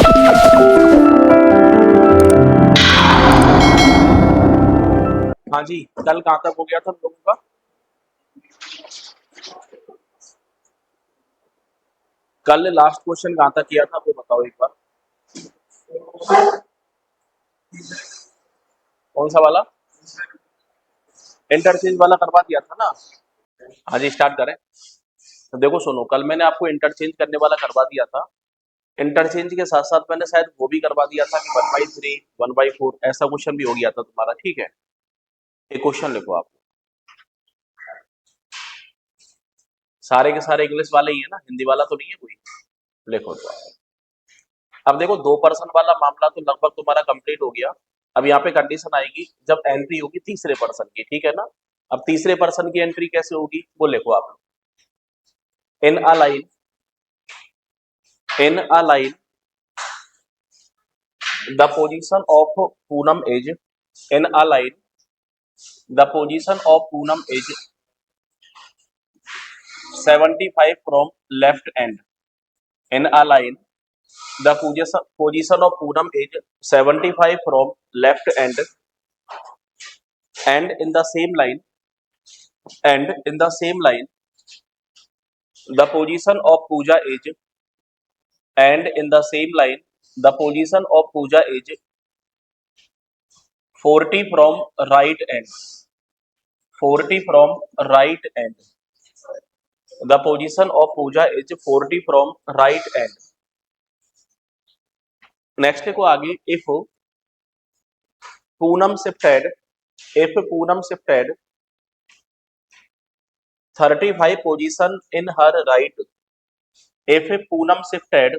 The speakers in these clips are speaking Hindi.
हाँ जी, कल कहाँ तक हो गया था हम लोगों का? कल लास्ट क्वेश्चन कहाँ तक किया था वो बताओ एक बार। कौन सा वाला? इंटरचेंज वाला करवा दिया था ना। हाँ जी, स्टार्ट करें। तो देखो सुनो, कल मैंने आपको इंटरचेंज करने वाला करवा दिया था। इंटरचेंज के साथ साथ मैंने शायद वो भी करवा दिया था कि 1/3 1/4 ऐसा क्वेश्चन भी हो गया था तुम्हारा। ठीक है, एक क्वेश्चन लिखो आप। सारे के सारे इंग्लिश वाले ही है ना, हिंदी वाला तो नहीं है कोई। लिखो तो आप। अब देखो 2% वाला मामला तो लगभग तुम्हारा कंप्लीट हो गया। अब यहाँ पे कंडीशन आएगी जब एंट्री होगी तीसरे पर्सन की, ठीक है ना। अब तीसरे पर्सन की एंट्री कैसे होगी वो लिखो आप। In a line, in a line the position of Poonam is, in a line the position of Poonam is 75 from left end. In a line the position of Poonam is 75 from left end, and in the same line, and in the same line the position of Pooja is, and in the same line the position of Pooja is 40 from right end, 40 from right end, the position of Pooja is 40 from right end. Next को आगे, if Poonam shifted, if Poonam shifted 35 position in her right, if Poonam shifted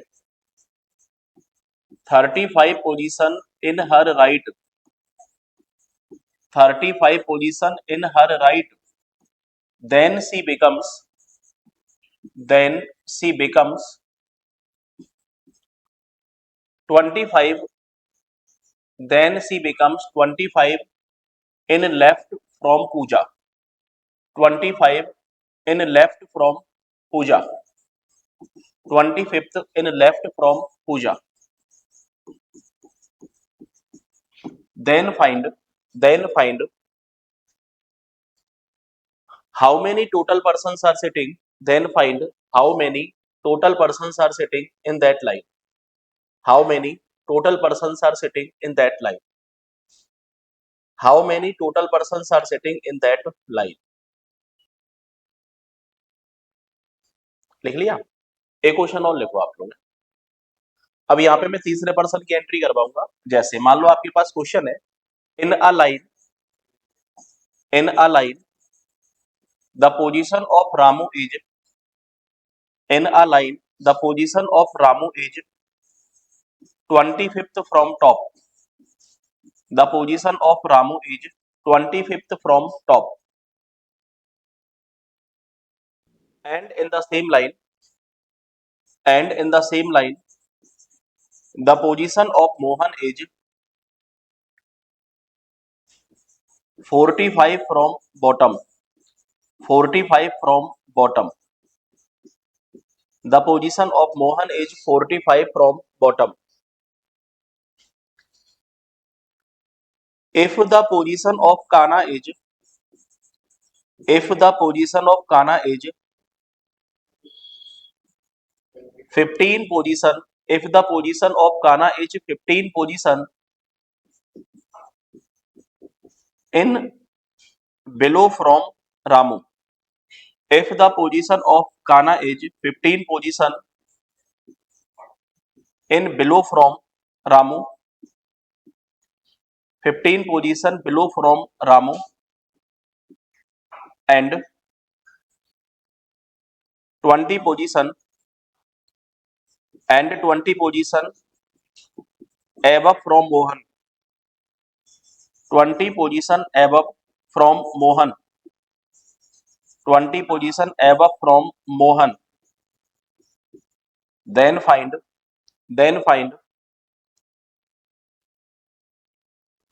35 position in her right, 35 position in her right, then she becomes, then she becomes 25, then she becomes 25 in left from Pooja, 25 in left from Pooja, 25th in left from Pooja. Then find, then find how many total persons are sitting, then find how many total persons are sitting in that line. How many total persons are sitting in that line? How many total persons are sitting in that line? लिख लिया? एक क्वेश्चन और लिखो आप लोग। अब यहाँ पे मैं तीसरे पर्सन की एंट्री करवाऊंगा। जैसे मान लो आपके पास क्वेश्चन है, in a line, in a line the position of Ramu is, in a line the position of Ramu is 25th from top, the position of Ramu is 25th from top, and in the same line, and in the same line the position of Mohan is 45 from bottom, 45 from bottom, the position of Mohan is 45 from bottom. If the position of Kana is, if the position of Kana is 15 position, if the position of Kana is 15 position in below from Ramu, if the position of Kana is 15 position in below from Ramu, 15 position below from Ramu, and 20 position, and 20 position above from Mohan, 20 position above from Mohan, 20 position above from Mohan, then find, then find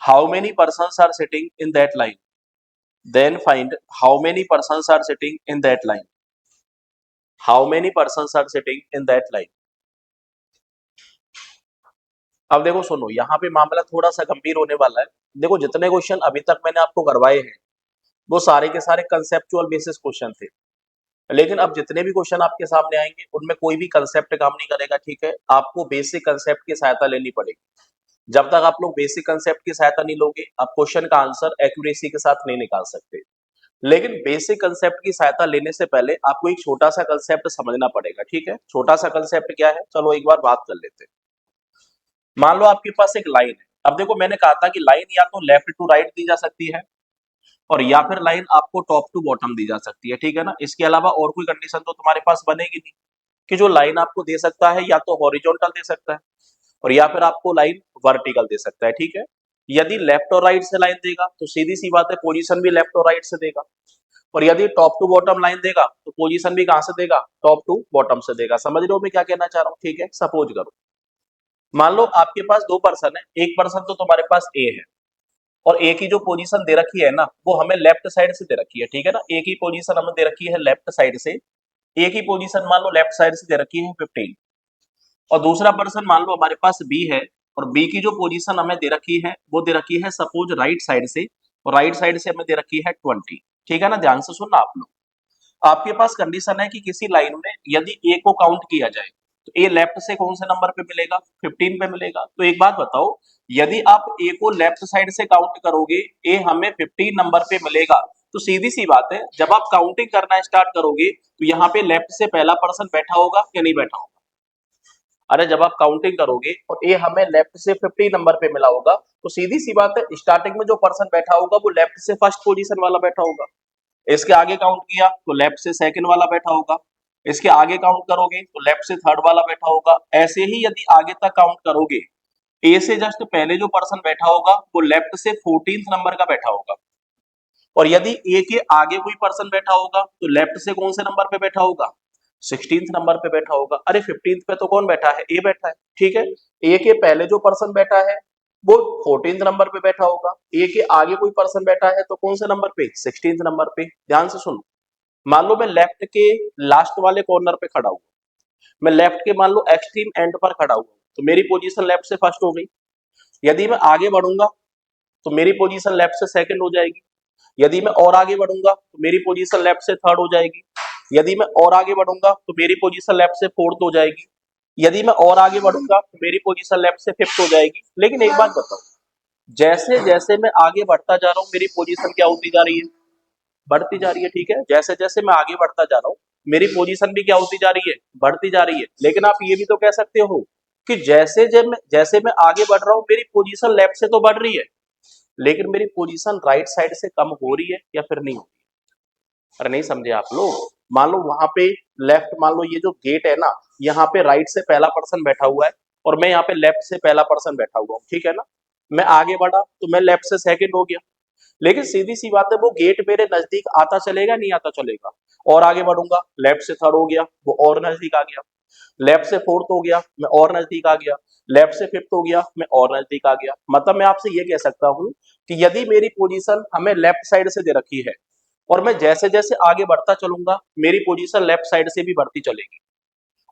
how many persons are sitting in that line, then find how many persons are sitting in that line, how many persons are sitting in that line. अब देखो सुनो, यहाँ पे मामला थोड़ा सा गंभीर होने वाला है। देखो जितने क्वेश्चन अभी तक मैंने आपको करवाए हैं वो सारे के सारे कंसेप्चुअल बेसिस क्वेश्चन थे। लेकिन अब जितने भी क्वेश्चन आपके सामने आएंगे उनमें कोई भी कंसेप्ट काम नहीं करेगा, ठीक है। आपको बेसिक कंसेप्ट की सहायता लेनी पड़ेगी। जब तक आप लोग बेसिक कंसेप्ट की सहायता नहीं लोगे आप क्वेश्चन का आंसर एक्यूरेसी के साथ नहीं निकाल सकते। लेकिन बेसिक कंसेप्ट की सहायता लेने से पहले आपको एक छोटा सा कंसेप्ट समझना पड़ेगा, ठीक है। छोटा सा कंसेप्ट क्या है, चलो एक बार बात कर लेते हैं। मान लो आपके पास एक लाइन है। अब देखो मैंने कहा था कि लाइन या तो लेफ्ट टू राइट दी जा सकती है और या फिर लाइन आपको टॉप टू बॉटम दी जा सकती है, ठीक है ना। इसके अलावा और कोई कंडीशन तो तुम्हारे पास बनेगी नहीं कि जो लाइन आपको दे सकता है या तो हॉरिजॉन्टल दे सकता है और या फिर आपको लाइन वर्टिकल दे सकता है, ठीक है। यदि लेफ्ट और राइट से लाइन देगा तो सीधी सी बात है पोजीशन भी लेफ्ट और राइट से देगा, और यदि टॉप टू बॉटम लाइन देगा तो पोजीशन भी कहां से देगा, टॉप टू बॉटम से देगा। समझ रहे हो मैं क्या कहना चाह रहा हूँ, ठीक है। सपोज करो मान लो आपके पास दो पर्सन है, एक पर्सन तो तुम्हारे पास ए है और ए की जो पोजीशन दे रखी है ना वो हमें लेफ्ट साइड से दे रखी है, ठीक है ना। ए की पोजीशन हमें दे रखी है लेफ्ट साइड से, ए की पोजीशन मान लो लेफ्ट साइड से दे रखी है 15, और दूसरा पर्सन मान लो हमारे पास बी है और बी की जो पोजीशन हमें दे रखी है वो दे रखी है सपोज राइट साइड से, और राइट साइड से हमें दे रखी है 20, ठीक है ना। ध्यान से सुनना आप लोग। आपके पास कंडीशन है कि किसी लाइन में यदि ए को काउंट किया जाए तो ए लेफ्ट से कौन से नंबर पे मिलेगा, 15 पे मिलेगा। तो एक बात बताओ, यदि आप ए को लेफ्ट साइड से काउंट करोगे ए हमें 15 नंबर पे मिलेगा, तो सीधी सी बात है जब आप काउंटिंग करना स्टार्ट करोगे तो यहाँ पे लेफ्ट से पहला पर्सन बैठा होगा या नहीं बैठा होगा। अरे जब आप काउंटिंग करोगे और ए हमें लेफ्ट से 50 नंबर पे मिला होगा तो सीधी सी बात है स्टार्टिंग में जो पर्सन बैठा होगा वो लेफ्ट से फर्स्ट पोजीशन वाला बैठा होगा। इसके आगे काउंट किया तो लेफ्ट से सेकंड वाला बैठा होगा, इसके आगे काउंट करोगे तो लेफ्ट से थर्ड वाला बैठा होगा। ऐसे ही यदि आगे तक काउंट करोगे ए से जस्ट पहले जो पर्सन बैठा होगा वो लेफ्ट से 14th नंबर का बैठा होगा, और यदि ए के आगे कोई पर्सन बैठा होगा तो लेफ्ट से कौन से नंबर पे बैठा होगा, 16th नंबर पे बैठा होगा। अरे 15th पे तो कौन बैठा है, ए बैठा है, ठीक है। ए के पहले जो पर्सन बैठा है वो 14th नंबर पे बैठा होगा, ए के आगे कोई पर्सन बैठा है तो कौन से नंबर पे, 16th नंबर पे। ध्यान से सुनो, मान लो मैं लेफ्ट के लास्ट वाले कॉर्नर पे खड़ा हूँ, मैं लेफ्ट के मान लो एक्सट्रीम एंड पर खड़ा हूँ, तो मेरी पोजीशन लेफ्ट से फर्स्ट हो गई। यदि मैं आगे बढ़ूंगा तो मेरी पोजीशन लेफ्ट से सेकंड हो जाएगी। यदि मैं और आगे बढ़ूंगा तो मेरी पोजीशन लेफ्ट से थर्ड हो जाएगी। यदि मैं और आगे बढ़ूंगा तो मेरी पोजीशन लेफ्ट से फोर्थ हो जाएगी। यदि मैं और आगे बढ़ूंगा तो मेरी पोजीशन लेफ्ट से फिफ्थ हो जाएगी। लेकिन एक बात बताओ, जैसे जैसे मैं आगे बढ़ता जा रहा हूँ मेरी पोजीशन क्या होती जा रही है, बढ़ती जा रही है, ठीक है। जैसे जैसे मैं आगे बढ़ता जा रहा हूँ मेरी पोजीशन भी क्या होती जा रही है, बढ़ती जा रही है। लेकिन आप ये भी तो कह सकते हो कि जैसे मैं आगे बढ़ रहा हूँ मेरी पोजीशन लेफ्ट से तो बढ़ रही है लेकिन मेरी पोजीशन राइट साइड से कम हो रही है या फिर नहीं हो रही है। अरे नहीं समझे आप लोग। मान लो वहां पे लेफ्ट, मान लो ये जो गेट है ना यहाँ पे राइट से पहला पर्सन बैठा हुआ है और मैं यहाँ पे लेफ्ट से पहला पर्सन बैठा हुआ हूँ, ठीक है ना। मैं आगे बढ़ा तो मैं लेफ्ट से सेकंड हो गया, लेकिन सीधी सी बात है वो गेट मेरे नजदीक आता चलेगा नहीं आता चलेगा। और आगे बढ़ूंगा लेफ्ट से थर्ड हो गया वो और नजदीक आ गया, लेफ्ट से फोर्थ हो गया मैं और नजदीक आ गया, लेफ्ट से फिफ्थ हो गया मैं और नजदीक आ गया। मतलब मैं आपसे ये कह सकता हूँ कि यदि मेरी पोजीशन हमें लेफ्ट साइड से दे रखी है और मैं जैसे जैसे आगे बढ़ता चलूंगा मेरी पोजीशन लेफ्ट साइड से भी बढ़ती चलेगी,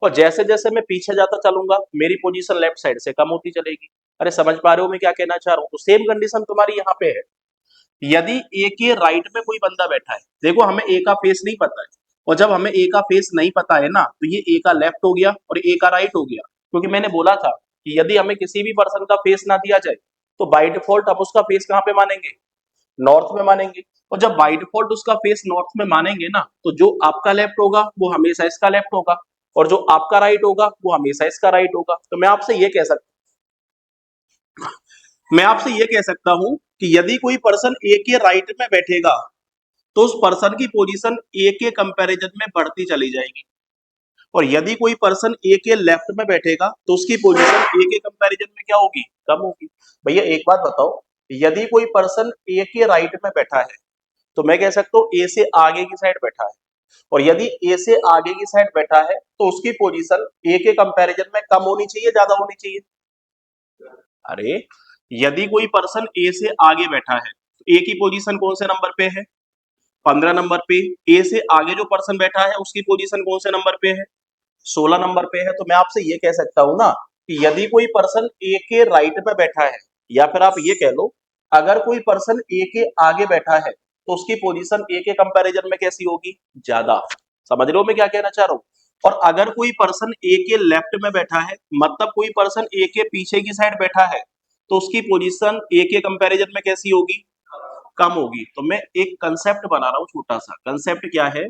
और जैसे जैसे मैं पीछे जाता चलूंगा मेरी पोजीशन लेफ्ट साइड से कम होती चलेगी। अरे समझ पा रहे हो मैं क्या कहना चाह रहा हूँ। तो सेम कंडीशन तुम्हारी यहाँ पे है। यदि ए के राइट में कोई बंदा बैठा है, देखो हमें ए का फेस नहीं पता है, और जब हमें ए का फेस नहीं पता है ना तो ये ए का लेफ्ट हो गया और ए का राइट हो गया, क्योंकि मैंने बोला था कि यदि हमें किसी भी पर्सन का फेस ना दिया जाए तो बाय डिफॉल्ट हम उसका फेस कहाँ पे मानेंगे, नॉर्थ में मानेंगे। और जब बाय डिफॉल्ट उसका फेस नॉर्थ में मानेंगे ना तो जो आपका लेफ्ट होगा वो हमेशा इसका लेफ्ट होगा और जो आपका राइट होगा वो हमेशा इसका राइट होगा। तो मैं आपसे ये कह सकता हूं कि यदि कोई पर्सन ए के राइट में बैठेगा तो उस पर्सन की पोजीशन ए के कंपैरिजन में बढ़ती चली जाएगी, और यदि कोई पर्सन ए के लेफ्ट में बैठेगा तो उसकी पोजीशन ए के कंपैरिजन में क्या होगी, कम होगी। भैया एक बात बताओ, यदि कोई पर्सन ए के राइट में बैठा है तो मैं कह सकता हूँ ए से आगे की साइड बैठा है, और यदि ए से आगे की साइड बैठा है तो उसकी पोजीशन ए के कंपैरिजन में कम होनी चाहिए, ज्यादा होनी चाहिए। अरे यदि कोई पर्सन ए से आगे बैठा है तो ए की पोजीशन कौन से नंबर पे है, 15 नंबर पे। ए से आगे जो पर्सन बैठा है उसकी पोजीशन कौन से नंबर पे है, 16 नंबर पे है। तो मैं आपसे ये कह सकता हूँ ना कि यदि कोई पर्सन ए के राइट पे बैठा है, या फिर आप ये कह लो अगर कोई पर्सन ए के आगे बैठा है तो उसकी पोजीशन ए के कंपैरिजन में कैसी होगी, ज्यादा। समझ रहे हो मैं क्या कहना चाह रहा हूँ। और अगर कोई पर्सन ए के लेफ्ट में बैठा है, मतलब कोई पर्सन ए के पीछे की साइड बैठा है, तो उसकी पोजीशन ए के कंपैरिजन में कैसी होगी, कम होगी। तो मैं एक कंसेप्ट बना रहा हूँ छोटा सा। कंसेप्ट क्या है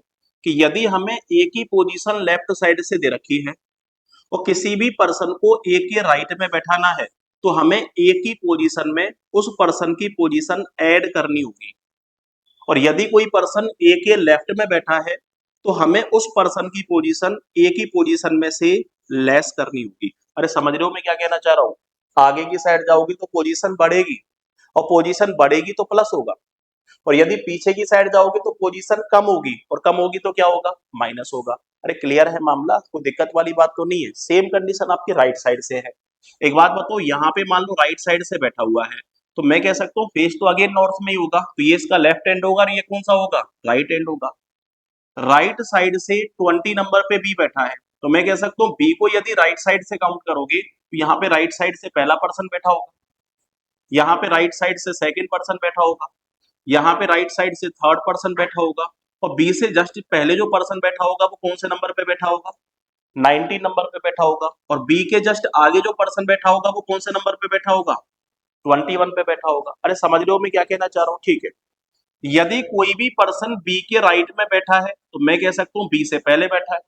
कि यदि हमें ए की पोजीशन लेफ्ट साइड से दे रखी है और किसी भी पर्सन को ए के राइट में बैठाना है, तो हमें ए की पोजीशन में उस पर्सन की पोजीशन ऐड करनी होगी। और यदि कोई पर्सन ए के लेफ्ट में बैठा है तो हमें उस पर्सन की पोजीशन ए की पोजीशन में से लेस करनी होगी। अरे समझ रहे हो मैं क्या कहना चाह रहा हूँ। आगे की साइड जाओगी तो पोजीशन बढ़ेगी, और पोजीशन बढ़ेगी तो प्लस होगा। और यदि पीछे की साइड जाओगे तो पोजीशन कम होगी, और कम होगी तो क्या होगा, माइनस होगा। अरे क्लियर है मामला, कोई दिक्कत वाली बात तो नहीं है। सेम कंडीशन आपकी राइट साइड से है। एक बात बताओ, यहाँ पे मान लो राइट साइड से बैठा हुआ है, तो मैं कह सकता हूँ फेस तो अगेन नॉर्थ में ही होगा, तो ये इसका लेफ्ट हैंड होगा और ये कौन सा होगा, राइट हैंड होगा। राइट साइड से 20 नंबर पे बी बैठा है, तो मैं कह सकता हूँ बी को यदि राइट साइड से काउंट करोगे तो यहाँ पे राइट साइड से पहला पर्सन बैठा होगा, यहाँ पे राइट साइड से सेकंड पर्सन बैठा होगा, यहाँ पे राइट साइड से थर्ड पर्सन बैठा होगा, और बी से जस्ट पहले जो पर्सन बैठा होगा वो कौन से नंबर पे बैठा होगा, 19 नंबर पे बैठा होगा। और बी के जस्ट आगे जो पर्सन बैठा होगा वो कौन से नंबर पे बैठा होगा, 21 पे बैठा होगा। अरे समझ रहे हो मैं क्या कहना चाह रहा हूँ। ठीक है, यदि कोई भी पर्सन बी के राइट में बैठा है तो मैं कह सकता हूँ बी से पहले बैठा है,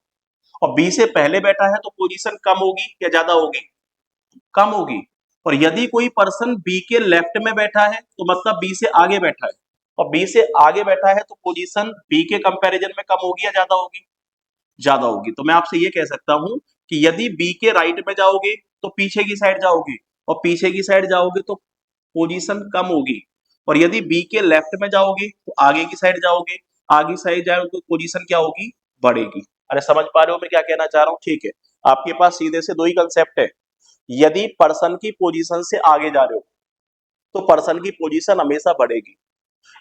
और बी से पहले बैठा है तो पोजीशन कम होगी या ज्यादा होगी, कम होगी। और यदि कोई पर्सन बी के लेफ्ट में बैठा है तो मतलब बी से आगे बैठा है, और बी से आगे बैठा है तो पोजीशन बी के कंपैरिजन में कम होगी या ज्यादा होगी, ज्यादा होगी। तो मैं आपसे ये कह सकता हूं कि यदि बी के राइट में जाओगे तो पीछे की साइड जाओगे, और पीछे की साइड जाओगे तो पोजीशन कम होगी। और यदि बी के लेफ्ट में जाओगे तो आगे की साइड जाओगे, आगे साइड जाओगे तो पोजीशन क्या होगी, बढ़ेगी। अरे समझ पा रहे हो मैं क्या कहना चाह रहा हूँ। ठीक है, आपके पास सीधे से दो ही कंसेप्ट है। यदि पर्सन की पोजीशन से आगे जा रहे हो तो पर्सन की पोजीशन हमेशा बढ़ेगी,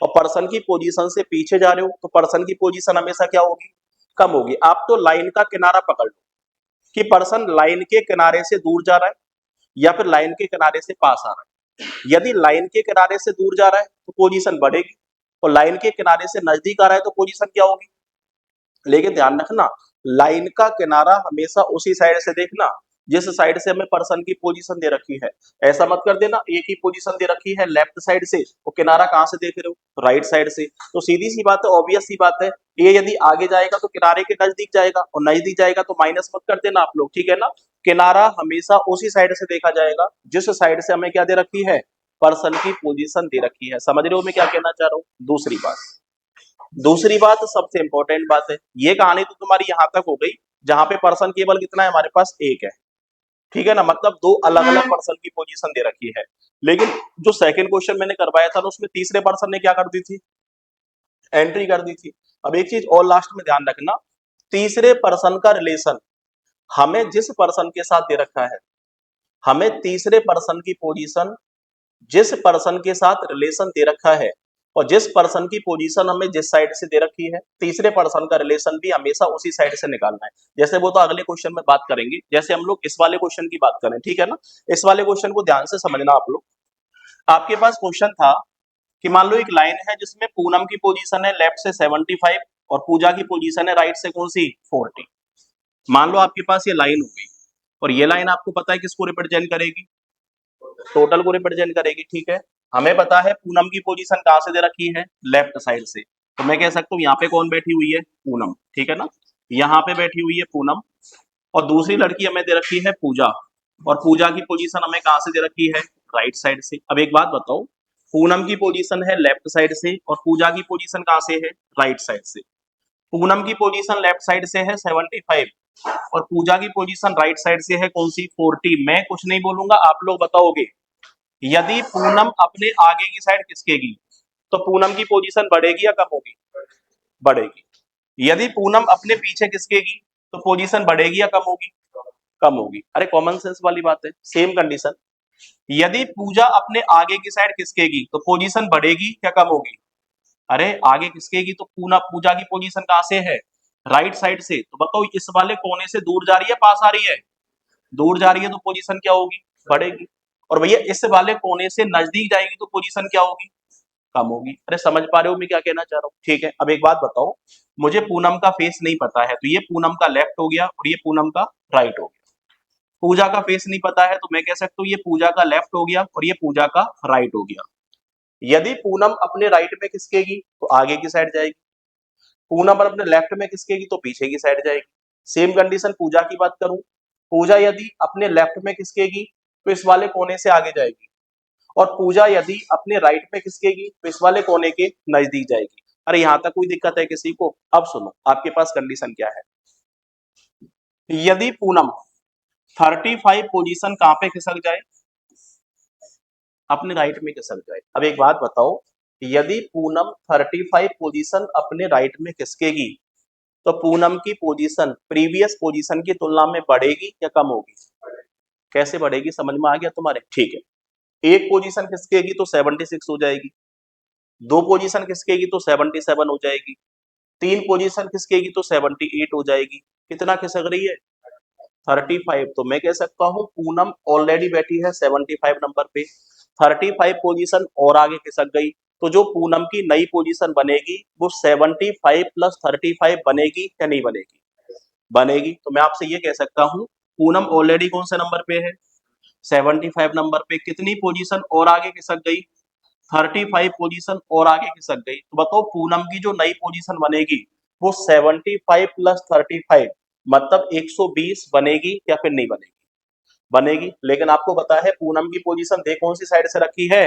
और पर्सन की पोजीशन से पीछे जा रहे हो तो पर्सन की पोजीशन हमेशा क्या होगी, कम होगी। आप तो लाइन का किनारा पकड़ लो कि पर्सन लाइन के किनारे से दूर जा रहा है या फिर लाइन के किनारे से पास आ रहा है। यदि लाइन के किनारे से दूर जा रहा है तो पोजीशन बढ़ेगी, और लाइन के किनारे से नजदीक आ रहा है तो पोजीशन क्या होगी। लेकिन ध्यान रखना, लाइन का किनारा हमेशा उसी साइड से देखना जिस साइड से हमें पर्सन की पोजीशन दे रखी है। ऐसा मत कर देना एक ही पोजीशन दे रखी है लेफ्ट साइड से, वो किनारा कहां से देख रहे हो, राइट साइड से। तो सीधी सी बात है, ऑब्वियस सी बात है, ये यदि आगे जाएगा तो किनारे के नजदीक जाएगा, और नजदीक जाएगा तो माइनस मत कर देना आप लोग, ठीक है ना। किनारा हमेशा उसी साइड से देखा जाएगा जिस साइड से हमें क्या दे रखी है, पर्सन की पोजीशन दे रखी है। समझ रहे हो मैं क्या कहना चाह रहा हूँ। दूसरी बात सबसे इंपॉर्टेंट बात है, ये कहानी तो तुम्हारी यहां तक हो गई जहां पे पर्सन केवल कितना है हमारे पास, एक है, ठीक है ना, मतलब दो अलग अलग पर्सन की पोजीशन दे रखी है। लेकिन जो सेकंड क्वेश्चन मैंने करवाया था ना उसमें तीसरे पर्सन ने क्या कर दी थी, एंट्री कर दी थी। अब एक चीज और लास्ट में ध्यान रखना, तीसरे पर्सन का रिलेशन हमें जिस पर्सन के साथ दे रखा है, हमें तीसरे पर्सन की पोजीशन जिस पर्सन के साथ रिलेशन दे रखा है, और जिस पर्सन की पोजीशन हमें जिस साइड से दे रखी है, तीसरे पर्सन का रिलेशन भी हमेशा उसी साइड से निकालना है। जैसे वो तो अगले क्वेश्चन में बात करेंगे, जैसे हम लोग इस वाले क्वेश्चन की बात करें, ठीक है ना। इस वाले क्वेश्चन को ध्यान से समझना आप लोग। आपके पास क्वेश्चन था कि मान लो एक लाइन है जिसमें पूनम की पोजीशन है लेफ्ट से 75 और पूजा की पोजीशन है राइट से कौन सी, 40। मान लो आपके पास ये लाइन हो गई, और ये लाइन आपको पता है किसको रिप्रेजेंट करेगी, टोटल को रिप्रेजेंट करेगी, ठीक है। हमें पता है पूनम की पोजीशन कहां से दे रखी है, लेफ्ट साइड से। तो मैं कह सकता हूँ यहाँ पे कौन बैठी हुई है, पूनम, ठीक है ना। यहाँ पे बैठी हुई है पूनम, और दूसरी लड़की हमें दे रखी है पूजा, और पूजा की पोजीशन हमें कहां से दे रखी है, राइट साइड से। अब एक बात बताओ, पूनम की पोजीशन है लेफ्ट साइड से और पूजा की पोजीशन कहां से है, राइट साइड से। पूनम की पोजीशन लेफ्ट साइड से है 75, और पूजा की पोजीशन राइट साइड से है कौन सी, 40। मैं कुछ नहीं बोलूंगा, आप लोग बताओगे। यदि पूनम अपने आगे की साइड खिसकेगी तो पूनम की पोजीशन बढ़ेगी या कम होगी, बढ़ेगी। यदि पूनम अपने पीछे खिसकेगी तो पोजीशन बढ़ेगी या कम होगी, कम होगी। अरे कॉमन सेंस वाली बात है, सेम कंडीशन। यदि पूजा अपने आगे की साइड खिसकेगी तो पोजीशन बढ़ेगी या कम होगी, अरे आगे खिसकेगी तो पूजा की पोजीशन कहां से है, राइट साइड से। तो बताओ इस वाले कोने से दूर जा रही है, पास आ रही है, दूर जा रही है तो पोजीशन क्या होगी, बढ़ेगी। और भैया इस वाले कोने से नजदीक जाएगी तो पोजीशन क्या होगी, कम होगी। अरे समझ पा रहे हो मैं क्या कहना चाह रहा हूँ? ठीक है, अब एक बात बताओ, मुझे पूनम का फेस नहीं पता है, तो ये पूनम का लेफ्ट हो गया और ये पूनम का राइट हो गया। पूजा का फेस नहीं पता है तो मैं कह सकता हूँ ये पूजा का लेफ्ट हो गया और ये पूजा का राइट हो गया। यदि पूनम अपने राइट में खिसकेगी तो आगे की साइड जाएगी, पूनम अपने लेफ्ट में खिसकेगी तो पीछे की साइड जाएगी। सेम कंडीशन पूजा की बात करूं, पूजा यदि अपने लेफ्ट में खिसकेगी तो इस वाले कोने से आगे जाएगी, और पूजा यदि अपने राइट में खिसकेगी तो इस वाले कोने के नजदीक जाएगी। अरे यहां तक कोई दिक्कत है किसी को? अब सुनो आपके पास कंडीशन क्या है। यदि पूनम 35 पोजीशन कहां पे खिसक जाए, अपने राइट में खिसक जाए। अब एक बात बताओ, यदि पूनम 35 पोजीशन अपने राइट में खिसकेगी तो पूनम की पोजीशन प्रीवियस पोजीशन की तुलना में बढ़ेगी या कम होगी? कैसे बढ़ेगी, समझ में आ गया तुम्हारे? ठीक है, एक पोजीशन खिसकेगी तो 76 हो जाएगी, दो पोजीशन खिसकेगी तो 77 हो जाएगी, तीन पोजीशन खिसकेगी तो 78 हो जाएगी। कितना खिसक रही है, 35। तो मैं कह सकता हूँ पूनम ऑलरेडी बैठी है 75 नंबर पे, 35 पोजीशन और आगे खिसक गई, तो जो पूनम की नई पोजीशन बनेगी वो 75 प्लस 35 बनेगी या नहीं बनेगी? बनेगी। तो मैं आपसे ये कह सकता हूँ पूनम ऑलरेडी कौन से नंबर पे है, 75 नंबर पे। कितनी पोजीशन और आगे खिसक गई, 35 पोजीशन और आगे खिसक गई। तो बताओ पूनम की जो नई पोजीशन बनेगी वो 75 प्लस 35 मतलब 120 बनेगी या फिर नहीं बनेगी? बनेगी। लेकिन आपको पता है पूनम की पोजीशन दे कौन सी साइड से रखी है,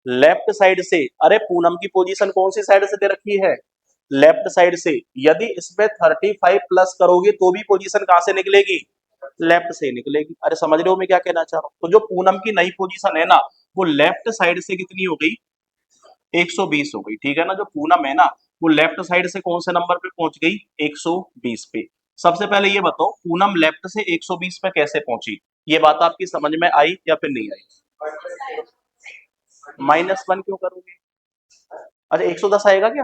लेफ्ट साइड से। अरे पूनम की पोजीशन कौन सी साइड से दे रखी है, लेफ्ट साइड से। यदि इसमें 35 प्लस करोगे तो भी पोजीशन कहां से निकलेगी, लेफ्ट से निकलेगी। अरे समझ रहे हो मैं क्या कहना चाह रहा हूँ? तो जो पूनम की नई पोजीशन है ना वो लेफ्ट साइड से कितनी हो गई, 120 हो गई। ठीक है ना, जो पूनम है ना वो लेफ्ट साइड से कौन से नंबर पे पहुंच गई, 120 पे। सबसे पहले ये बताओ पूनम लेफ्ट से 120 पे कैसे पहुंची, ये बात आपकी समझ में आई या फिर नहीं आई? -1 क्यों करोगे, अच्छा 110 आएगा क्या?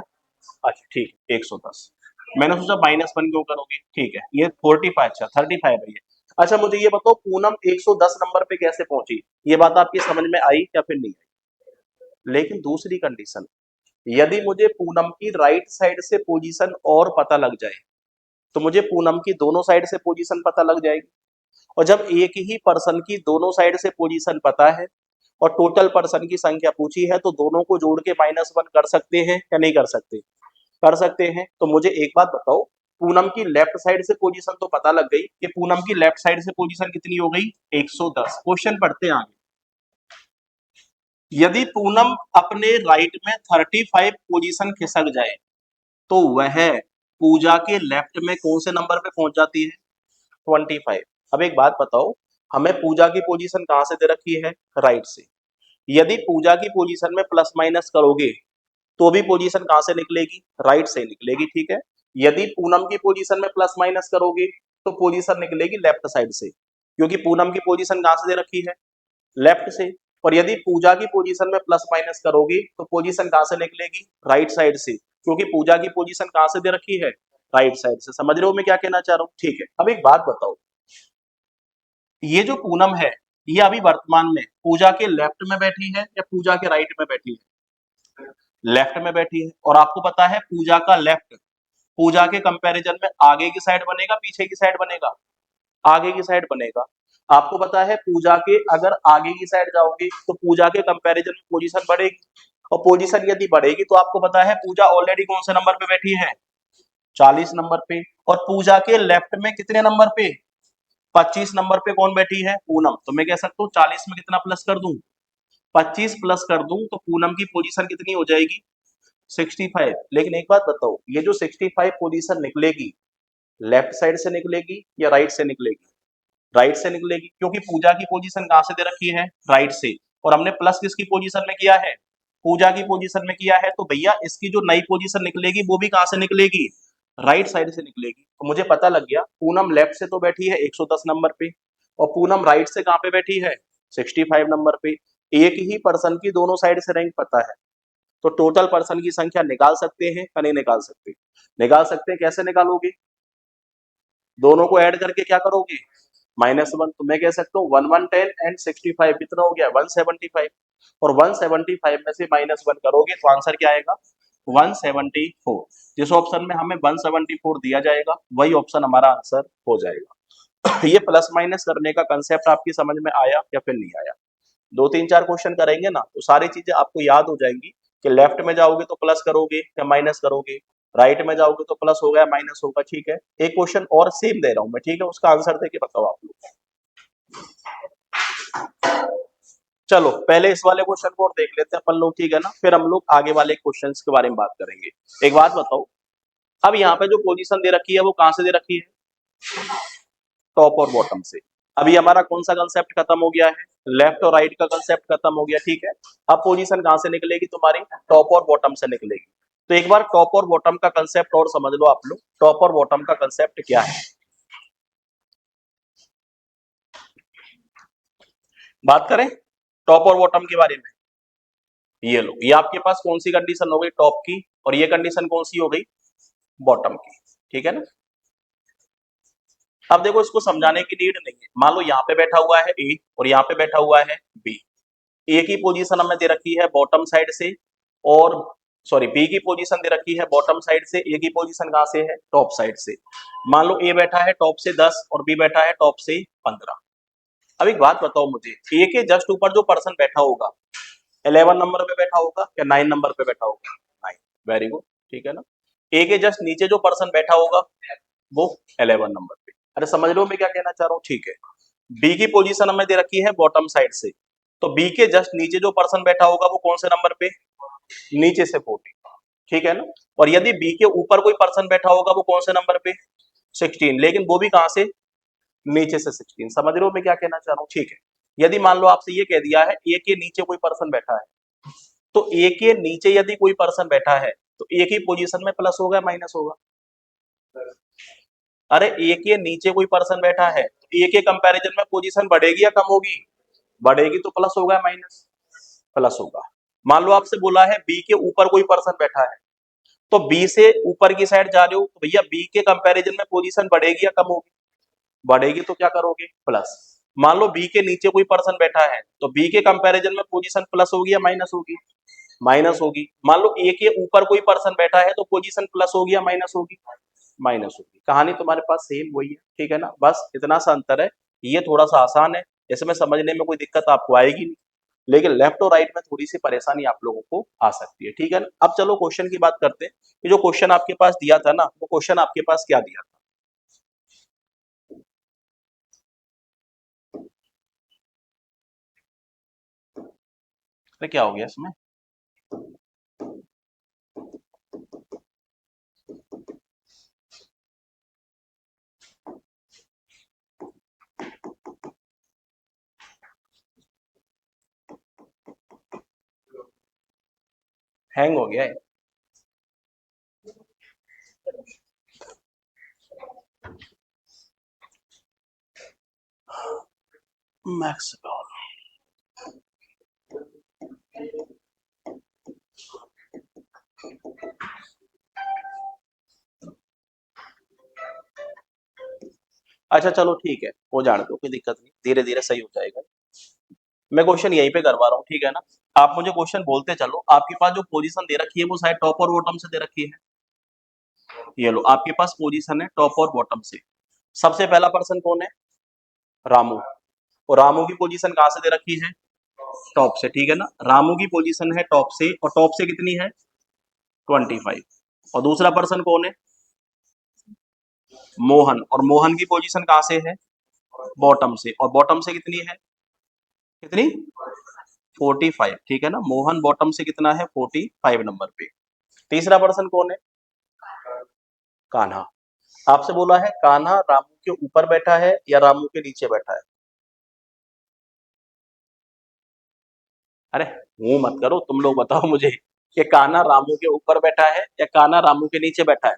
अच्छा ठीक है 110। मैंने सोचा -1 क्यों करोगे, ठीक है ये 45, अच्छा 35 है ये। अच्छा मुझे ये बताओ पूनम 110 नंबर पे कैसे पहुंची, ये बात आपकी समझ में आई या फिर नहीं आई? लेकिन दूसरी कंडीशन, यदि मुझे पूनम की राइट साइड से पोजीशन और पता लग जाए तो मुझे पूनम की दोनों साइड से पोजीशन पता लग जाएगी। और जब एक ही पर्सन की दोनों साइड से पोजीशन पता है और टोटल पर्सन की संख्या पूछी है तो दोनों को जोड़ के -1 कर सकते हैं या नहीं कर सकते? कर सकते हैं। तो मुझे एक बात बताओ, पूनम की लेफ्ट साइड से पोजीशन तो पता लग गई कि पूनम की लेफ्ट साइड से पोजीशन कितनी हो गई, 110। क्वेश्चन पढ़ते हैं आगे। यदि पूनम अपने राइट में 35 पोजीशन खिसक जाए तो वह पूजा के लेफ्ट में कौन से नंबर पे पहुंच जाती है, 25। अब एक बात बताओ, हमें पूजा की पोजीशन कहां से दे रखी है, राइट से। यदि पूजा की पोजीशन में प्लस माइनस करोगे तो भी पोजीशन कहां से निकलेगी, राइट से निकलेगी। ठीक है, यदि पूनम की पोजीशन में प्लस माइनस करोगे तो पोजीशन निकलेगी लेफ्ट साइड से, क्योंकि पूनम की पोजीशन कहां से दे रखी है, लेफ्ट से। और यदि पूजा की पोजीशन में प्लस माइनस करोगे तो पोजीशन कहां से निकलेगी, राइट साइड से, क्योंकि पूजा की पोजीशन कहां से दे रखी है, राइट साइड से। समझ रहे हो मैं क्या कहना चाह रहा हूं? ठीक है, अब एक बात बताओ, ये जो पूनम है ये अभी वर्तमान में पूजा के लेफ्ट में बैठी है या पूजा के राइट में बैठी है, लेफ्ट में बैठी है। और आपको पता है पूजा का लेफ्ट पूजा के कंपैरिजन में आगे की साइड बनेगा पीछे की साइड बनेगा, आगे की साइड बनेगा। आपको पता है पूजा के अगर आगे की साइड जाओगे तो पूजा के कंपैरिजन में पोजीशन बढ़ेगी, और पोजीशन यदि बढ़ेगी तो आपको पता है पूजा ऑलरेडी कौन से नंबर पे बैठी है, 40 नंबर पे। और पूजा के लेफ्ट में कितने नंबर पे, 25 नंबर पे कौन बैठी है, पूनम। तो मैं कह सकता हूँ 40 में कितना प्लस कर दूं, 25 प्लस कर दूं तो पूनम की पोजीशन कितनी हो जाएगी, 65। लेकिन एक बात बताओ, ये जो 65 पोजीशन निकलेगी लेफ्ट साइड से निकलेगी या राइट से निकलेगी, राइट से निकलेगी, क्योंकि पूजा की पोजीशन कहां से दे रखी है, राइट से। और हमने प्लस किसकी पोजीशन में किया है, पूजा की पोजीशन में किया है। तो भैया इसकी जो नई पोजीशन निकलेगी वो भी कहां से निकलेगी, राइट साइड से निकलेगी। तो मुझे पता लग गया पूनम लेफ्ट से तो बैठी है 110 नंबर पे, और पूनम राइट से कहां पे बैठी है, 65 नंबर पे। एक ही पर्सन की दोनों साइड से रैंक पता है तो टोटल पर्सन की संख्या निकाल सकते हैं या नहीं निकाल सकते, निकाल सकते हैं। कैसे निकालोगे, दोनों को ऐड करके क्या करोगे, -1 तो मैं कह सकता हूँ 110 एंड 65 कितना हो गया 175 और 175 में से -1 करोगे तो आंसर क्या आएगा 174। जिस ऑप्शन में हमें 174 दिया जाएगा वही ऑप्शन हमारा आंसर हो जाएगा। ये प्लस माइनस करने का कंसेप्ट आपकी समझ में आया या फिर नहीं आया? 2 3 4 क्वेश्चन करेंगे ना तो सारी चीजें आपको याद हो जाएंगी कि लेफ्ट में जाओगे तो प्लस करोगे या माइनस करोगे, राइट में जाओगे तो प्लस होगा या माइनस होगा। ठीक है, एक क्वेश्चन और सेम दे रहा हूं मैं, ठीक है, उसका आंसर देके बताओ आप लोग। चलो पहले इस वाले क्वेश्चन को और देख लेते हैं अपन लोग, ठीक है ना, फिर हम लोग आगे वाले क्वेश्चंस के बारे में बात करेंगे। एक बात बताओ, अब यहाँ पे जो पोजीशन दे रखी है वो कहां से दे रखी है, टॉप और बॉटम से। अभी हमारा कौन सा कंसेप्ट खत्म हो गया है, लेफ्ट और राइट का कंसेप्ट खत्म हो गया, ठीक है। अब पोजीशन कहां से निकलेगी तुम्हारी, टॉप और बॉटम से निकलेगी। तो एक बार टॉप और बॉटम का कंसेप्ट और समझ लो आप लोग, टॉप और बॉटम का कंसेप्ट क्या है। बात करें टॉप और बॉटम के बारे में, ये लो, ये आपके पास कौन सी कंडीशन हो गई, टॉप की, और ये कंडीशन कौन सी हो गई, बॉटम की, ठीक है ना। अब देखो इसको समझाने की नीड नहीं है, मान लो यहाँ पे बैठा हुआ है ए और यहाँ पे बैठा हुआ है बी। ए की पोजीशन हमें दे रखी है बॉटम साइड से, और सॉरी बी की पोजीशन दे रखी है बॉटम साइड से, ए की पोजीशन कहां से है, टॉप साइड से। मान लो ए बैठा है टॉप से 10 और बी बैठा है टॉप से 15। अब एक बात बताओ मुझे, ए के जस्ट ऊपर जो पर्सन बैठा होगा 11 नंबर पे बैठा होगा या 9 नंबर पे बैठा होगा, 9, वेरी गुड, ठीक है ना। ए के जस्ट नीचे जो पर्सन बैठा होगा वो 11 नंबर पे। अरे समझ लो मैं क्या कहना चाह रहा हूँ, ठीक है। बी की पोजीशन हमें दे रखी है बॉटम साइड से, तो बी के जस्ट नीचे जो पर्सन बैठा होगा वो कौन से नंबर पे, नीचे से 40, ठीक है ना। और यदि बी के ऊपर कोई पर्सन बैठा होगा वो कौन से नंबर पे, 16, लेकिन वो भी कहां से, नीचे से 16। समझ रहे हो मैं क्या कहना चाह रहा हूँ, ठीक है। यदि मान लो आपसे ये कह दिया है ए के नीचे कोई पर्सन बैठा है, तो ए के नीचे यदि कोई पर्सन बैठा है तो ए की पोजीशन में प्लस होगा माइनस होगा, अरे ए के नीचे कोई पर्सन बैठा है तो ए के कंपैरिजन में पोजीशन बढ़ेगी या कम होगी, बढ़ेगी, तो प्लस होगा माइनस, प्लस होगा। मान लो आपसे बोला है बी के ऊपर कोई पर्सन बैठा है, तो बी से ऊपर की साइड जा रहे हो तो भैया बी के कंपैरिजन में पोजीशन बढ़ेगी या कम होगी, बढ़ेगी, तो क्या करोगे, प्लस। मान लो बी के नीचे कोई पर्सन बैठा है तो बी के कंपैरिजन में पोजीशन प्लस होगी या माइनस होगी, माइनस होगी। मान लो ए के ऊपर कोई पर्सन बैठा है तो पोजीशन प्लस होगी या माइनस होगी, माइनस होगी। कहानी तुम्हारे पास सेम वही है, ठीक है ना, बस इतना सा अंतर है। ये थोड़ा सा आसान है, इसमें समझने में कोई दिक्कत आपको आएगी नहीं, लेकिन लेफ्ट और राइट में थोड़ी सी परेशानी आप लोगों को आ सकती है, ठीक है ना। अब चलो क्वेश्चन की बात करते हैं कि जो क्वेश्चन आपके पास दिया था ना, वो क्वेश्चन आपके पास क्या दिया था। अरे क्या हो गया इसमें, हैंग हो गया है। मैक्स, अच्छा चलो ठीक है, वो जान दो, कोई दिक्कत नहीं, धीरे धीरे सही हो जाएगा। मैं क्वेश्चन यहीं पे करवा रहा हूँ, ठीक है ना। आप मुझे क्वेश्चन बोलते चलो, आपके पास जो पोजीशन दे रखी है वो शायद टॉप और बॉटम से दे रखी है। ये लो आपके पास पोजीशन है टॉप और बॉटम से। सबसे पहला पर्सन कौन है, रामू, और रामू की पोजीशन कहां से दे रखी है, टॉप से, ठीक है ना। रामू की पोजीशन है टॉप से, और टॉप से कितनी है, 25। और दूसरा पर्सन कौन है, मोहन, और मोहन की पोजीशन कहां से है, बॉटम से, और बॉटम से कितनी है, कितनी, 45, ठीक है ना। मोहन बॉटम से कितना है, 45 नंबर पे। तीसरा पर्सन कौन है, कान्हा। आपसे बोला है कान्हा रामू के ऊपर बैठा है या रामू के नीचे बैठा है, अरे मुंह मत करो तुम लोग, बताओ मुझे कि कान्हा रामू के ऊपर बैठा है या कान्हा रामू के नीचे बैठा है,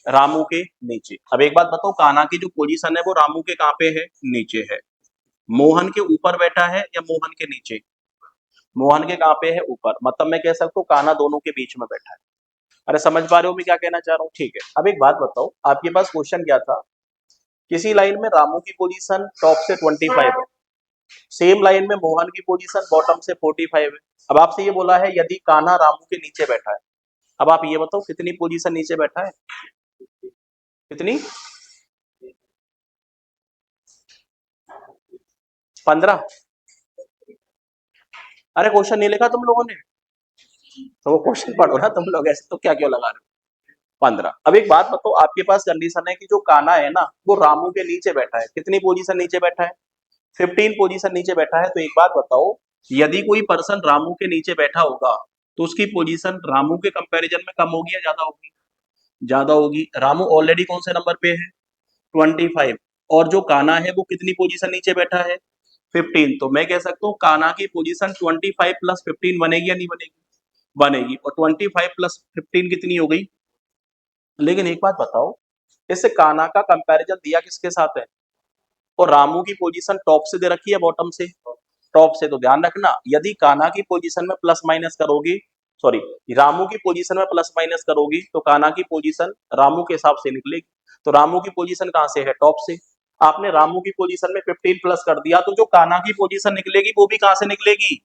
रामू के नीचे। अब एक बात बताओ, कान्हा की जो पोजीशन है वो रामू के कहां पे है, नीचे है। मोहन के ऊपर बैठा है या मोहन के नीचे, मोहन के कहां पे है, ऊपर, मतलब मैं कह सकता हूँ कान्हा दोनों के बीच में बैठा है। अरे समझ पा रहे हो मैं क्या कहना चाह रहा हूँ, ठीक है। अब एक बात बताओ, आपके पास क्वेश्चन क्या था, किसी लाइन में रामू की पोजीशन टॉप से 25 है, सेम लाइन में मोहन की पोजीशन बॉटम से 45 है। अब आपसे ये बोला है यदि कान्हा रामू के नीचे बैठा है, अब आप ये बताओ कितनी पोजीशन नीचे बैठा है, कितनी? 15। अरे क्वेश्चन नहीं लिखा तुम लोगों ने, तो वो क्वेश्चन पढ़ो ना तुम लोग, ऐसे तो क्या क्यों लगा रहे हो? 15। अब एक बात बताओ, आपके पास कंडीशन है कि जो कान्हा है ना वो रामू के नीचे बैठा है, कितनी पोजीशन नीचे बैठा है? 15 पोजीशन नीचे बैठा है। तो एक बात बताओ, यदि कोई पर्सन रामू के नीचे बैठा होगा तो उसकी पोजीशन रामू के कंपैरिजन में कम होगी या ज्यादा होगी? ज्यादा होगी। रामू ऑलरेडी कौन से नंबर पे है? 25। और जो कान्हा है वो कितनी पोजीशन नीचे बैठा है? 15। तो मैं कह सकता हूँ कान्हा की पोजीशन 25 प्लस 15 बनेगी या नहीं बनेगी? बनेगी। और 25 प्लस 15 कितनी हो गई? लेकिन एक बात बताओ, इस कान्हा का कंपैरिजन दिया किसके साथ है? और रामू की पोजीशन टॉप से दे रखी है बॉटम से? टॉप से। तो ध्यान रखना, यदि कान्हा की पोजीशन में प्लस माइनस करोगी, सॉरी, रामू की पोजीशन में प्लस माइनस करोगी तो कान्हा की पोजीशन रामू के हिसाब से निकलेगी। तो रामू की पोजीशन कहां से है? टॉप से। आपने रामू की पोजीशन में 15 प्लस कर दिया तो जो कान्हा की पोजीशन निकलेगी वो भी कहां से निकलेगी?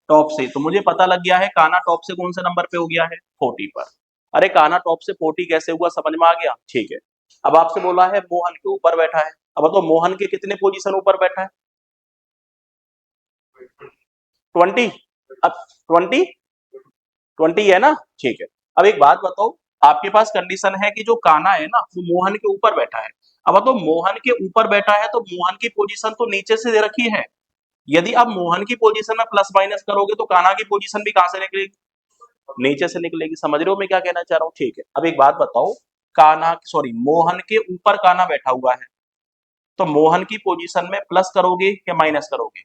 टॉप से। तो मुझे पता लग गया है कान्हा टॉप से कौन से नंबर पे हो गया है? 40 पर। अरे कान्हा टॉप से 40 कैसे हुआ, समझ में आ गया? ठीक है। अब आपसे बोला है मोहन के ऊपर बैठा है, अब तो मोहन के कितने पोजीशन ऊपर बैठा है? 20। अब 20 20 है ना? ठीक है। अब एक बात बताओ, आपके पास कंडीशन है कि जो कान्हा है ना वो मोहन के ऊपर बैठा है। अब तो मोहन के ऊपर बैठा है तो मोहन की पोजीशन तो नीचे से दे रखी है। यदि आप मोहन की पोजीशन में प्लस माइनस करोगे तो कान्हा की पोजीशन भी कहां से निकलेगी? नीचे से निकलेगी। समझ रहे हो मैं क्या कहना चाह रहा हूँ? ठीक है। अब एक बात बताओ, कान्हा सॉरी मोहन के ऊपर कान्हा बैठा हुआ है, तो मोहन की पोजीशन में प्लस करोगे या माइनस करोगे?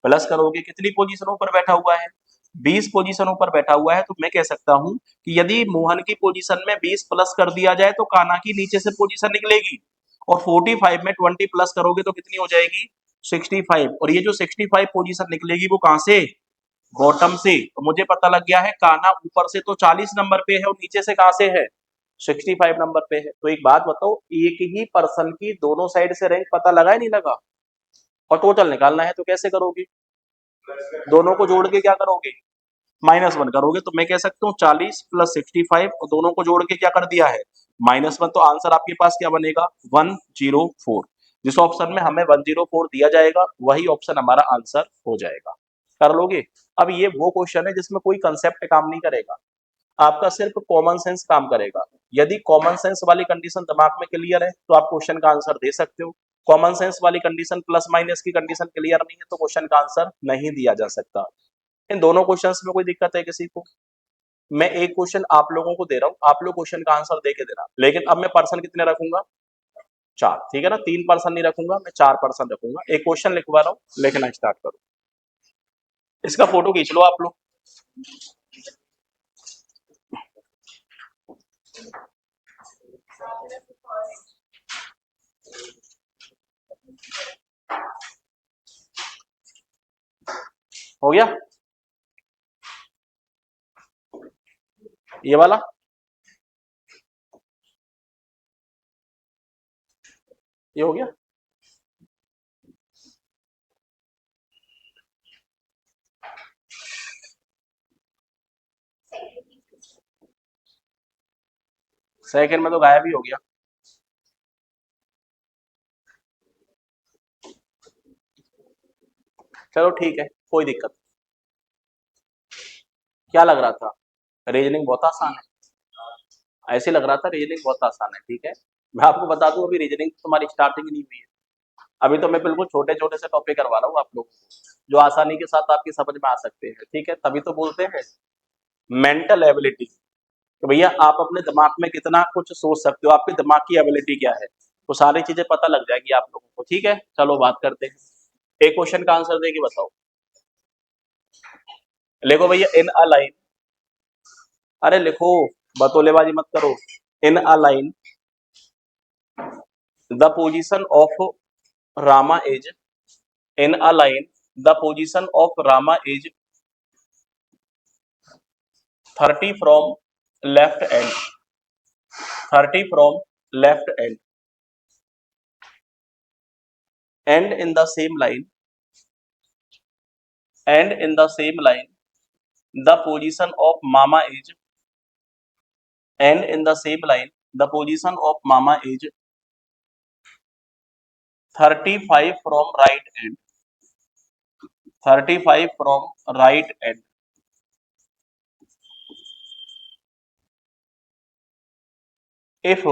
प्लस करोगे। कितनी पोजीशनों पर बैठा हुआ है? 20 पोजीशनों पर बैठा हुआ है। तो मैं कह सकता हूं कि यदि मोहन की पोजीशन में 20 प्लस कर दिया जाए तो कान्हा की नीचे से पोजीशन निकलेगी। और 45 में 20 प्लस करोगे तो कितनी हो जाएगी? 65। और ये जो 65 पोजीशन निकलेगी वो कहां से? बॉटम से। तो मुझे पता लग गया है कान्हा ऊपर से तो 40 नंबर पे है और नीचे से कहां से है? 65 नंबर पे है। तो एक बात बताओ, एक ही पर्सन की दोनों साइड से रैंक पता लगा है नहीं लगा? और टोटल निकालना है तो कैसे करोगे? दोनों को जोड़ के क्या करोगे? -1 करोगे। तो मैं कह सकता हूँ 40 प्लस 65 और दोनों को जोड़ के क्या कर दिया है? -1। तो आंसर आपके पास क्या बनेगा? 104। जिस ऑप्शन में हमें 104 दिया जाएगा वही ऑप्शन हमारा आंसर हो जाएगा। कर लोगे? अब ये वो क्वेश्चन है जिसमें कोई कंसेप्ट काम नहीं करेगा, आपका सिर्फ कॉमन सेंस काम करेगा। यदि कॉमन सेंस वाली कंडीशन दिमाग में क्लियर है तो आप क्वेश्चन का आंसर दे सकते हो। कॉमन सेंस वाली कंडीशन प्लस माइनस की कंडीशन क्लियर नहीं है तो क्वेश्चन का आंसर नहीं दिया जा सकता। इन दोनों क्वेश्चंस में कोई दिक्कत है किसी को? मैं एक क्वेश्चन आप लोगों को दे रहा हूँ, आप लोग क्वेश्चन का आंसर दे के देना। लेकिन अब मैं पर्सन कितने रखूंगा? 4। ठीक है ना? 3 पर्सन नहीं रखूंगा, मैं 4 पर्सन रखूंगा। एक क्वेश्चन लिखवा रहा हूँ, लिखना स्टार्ट करो। इसका फोटो खींच लो आप लोग। हो गया? ये वाला ये हो गया? सेकंड में तो गायब ही हो गया। चलो ठीक है, कोई दिक्कत। क्या लग रहा था? रीजनिंग बहुत आसान है, ऐसे लग रहा था रीजनिंग बहुत आसान है। ठीक है, मैं आपको बता दूं अभी रीजनिंग तुम्हारी स्टार्टिंग ही नहीं हुई है। अभी तो मैं बिल्कुल छोटे छोटे से टॉपिक करवा रहा हूँ आप लोगों को, जो आसानी के साथ आपकी समझ में आ सकते हैं। ठीक है, तभी तो बोलते हैं मेंटल एबिलिटी, तो भैया आप अपने दिमाग में कितना कुछ सोच सकते हो, आपके दिमाग की एबिलिटी क्या है, वो सारी चीजें पता लग जाएगी आप लोगों को। ठीक है, चलो बात करते हैं। एक क्वेश्चन का आंसर देके बताओ। लिखो भैया, इन अ लाइन, अरे लिखो, बतौलेबाजी मत करो। In a line the position of Rama is, in a line the position of Rama is 30 from left end, 30 from left end, and in the same line, and in the same line, the position of mama is, and in the same line, the position of mama is 35 from right end, 35 from right end. If